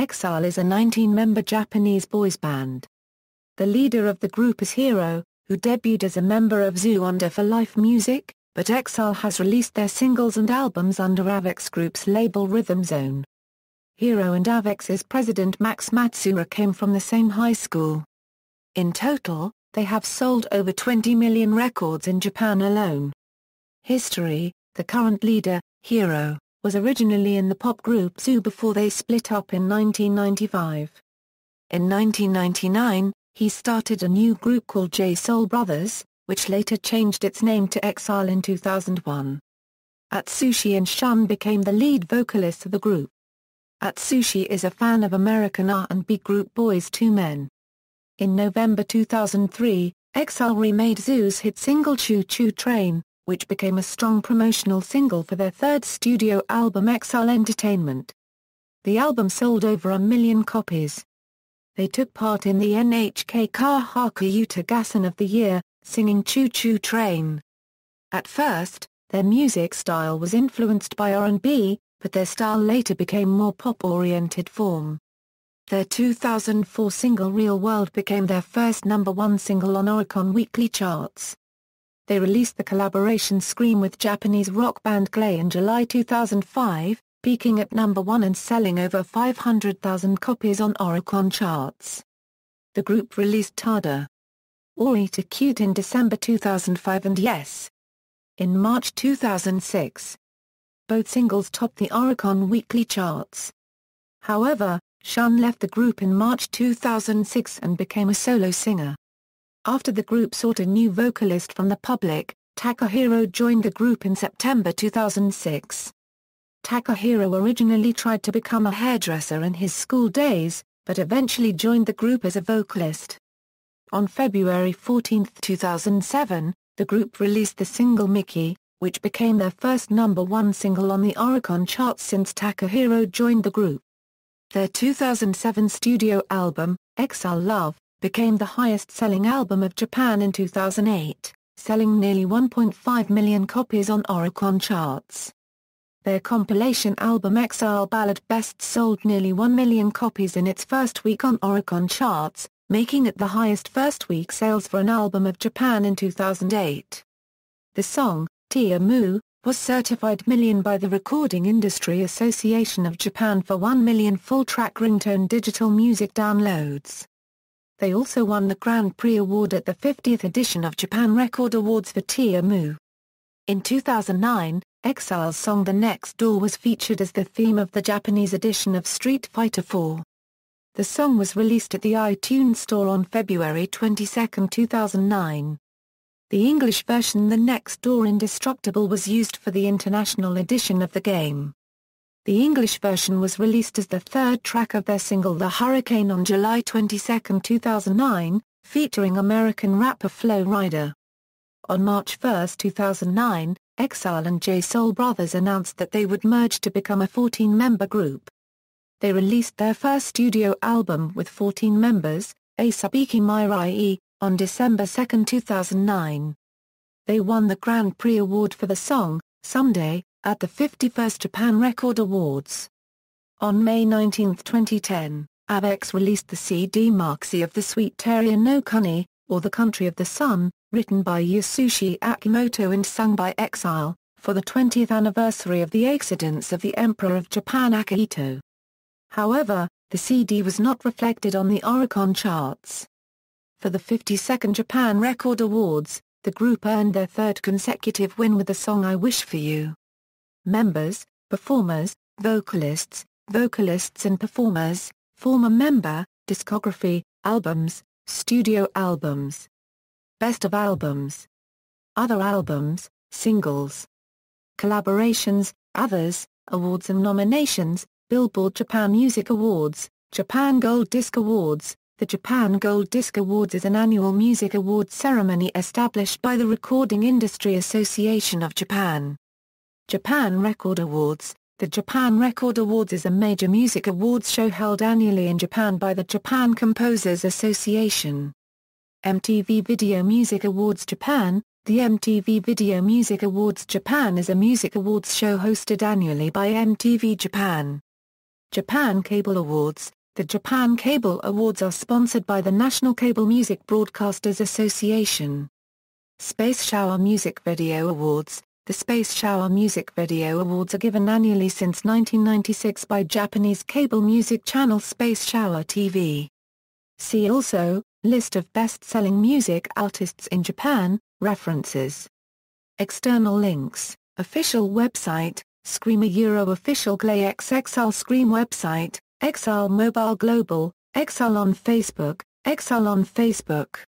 Exile is a 19-member Japanese boys band. The leader of the group is Hiro, who debuted as a member of Zoo under For Life Music, but Exile has released their singles and albums under Avex Group's label Rhythm Zone. Hiro and Avex's president Max Matsuura came from the same high school. In total, they have sold over 20 million records in Japan alone. History: the current leader, Hiro, was originally in the pop group Zoo before they split up in 1995. In 1999, he started a new group called J-Soul Brothers, which later changed its name to Exile in 2001. Atsushi and Shun became the lead vocalists of the group. Atsushi is a fan of American R&B group Boyz II Men. In November 2003, Exile remade Zoo's hit single Choo Choo Train, which became a strong promotional single for their third studio album Exile Entertainment. The album sold over 1 million copies. They took part in the NHK Kahaku Yuta Gassen of the Year, singing Choo Choo Train. At first, their music style was influenced by R&B, but their style later became more pop-oriented form. Their 2004 single Real World became their first #1 single on Oricon Weekly charts. They released the collaboration Scream with Japanese rock band Glay in July 2005, peaking at #1 and selling over 500,000 copies on Oricon charts. The group released Tada! Ori to Cute in December 2005 and Yes! in March 2006. Both singles topped the Oricon Weekly charts. However, Shun left the group in March 2006 and became a solo singer. After the group sought a new vocalist from the public, Takahiro joined the group in September 2006. Takahiro originally tried to become a hairdresser in his school days, but eventually joined the group as a vocalist. On February 14, 2007, the group released the single Mickey, which became their first #1 single on the Oricon charts since Takahiro joined the group. Their 2007 studio album, Exile Love, became the highest-selling album of Japan in 2008, selling nearly 1.5 million copies on Oricon charts. Their compilation album Exile Ballad Best sold nearly 1 million copies in its first week on Oricon charts, making it the highest first-week sales for an album of Japan in 2008. The song, Tia Mu, was certified million by the Recording Industry Association of Japan for 1 million full-track ringtone digital music downloads. They also won the Grand Prix Award at the 50th edition of Japan Record Awards for Tia Mu. In 2009, Exile's song The Next Door was featured as the theme of the Japanese edition of Street Fighter IV. The song was released at the iTunes Store on February 22, 2009. The English version The Next Door Indestructible was used for the international edition of the game. The English version was released as the third track of their single The Hurricane on July 22, 2009, featuring American rapper Flo Rida. On March 1, 2009, Exile and J-Soul Brothers announced that they would merge to become a 14-member group. They released their first studio album with 14 members, Asabiki Mirai, on December 2, 2009. They won the Grand Prix Award for the song, Someday, at the 51st Japan Record Awards. On May 19, 2010, Avex released the CD Maxi of the Sweet Teria no Kuni, or The Country of the Sun, written by Yasushi Akimoto and sung by Exile, for the 20th anniversary of the accidents of the Emperor of Japan Akihito. However, the CD was not reflected on the Oricon charts. For the 52nd Japan Record Awards, the group earned their third consecutive win with the song I Wish for You. Members, performers, vocalists and performers, former member, discography, albums, studio albums. Best of albums. Other albums, singles. Collaborations, others, awards and nominations, Billboard Japan Music Awards, Japan Gold Disc Awards. The Japan Gold Disc Awards is an annual music awards ceremony established by the Recording Industry Association of Japan. Japan Record Awards. The Japan Record Awards is a major music awards show held annually in Japan by the Japan Composers Association. MTV Video Music Awards Japan. The MTV Video Music Awards Japan is a music awards show hosted annually by MTV Japan. Japan Cable Awards. The Japan Cable Awards are sponsored by the National Cable Music Broadcasters Association. Space Shower Music Video Awards. The Space Shower Music Video Awards are given annually since 1996 by Japanese cable music channel Space Shower TV. See also, List of best-selling music artists in Japan, references. External links, official website, Screamer Euro official GlayX Exile Scream website, Exile Mobile Global, Exile on Facebook, Exile on Facebook.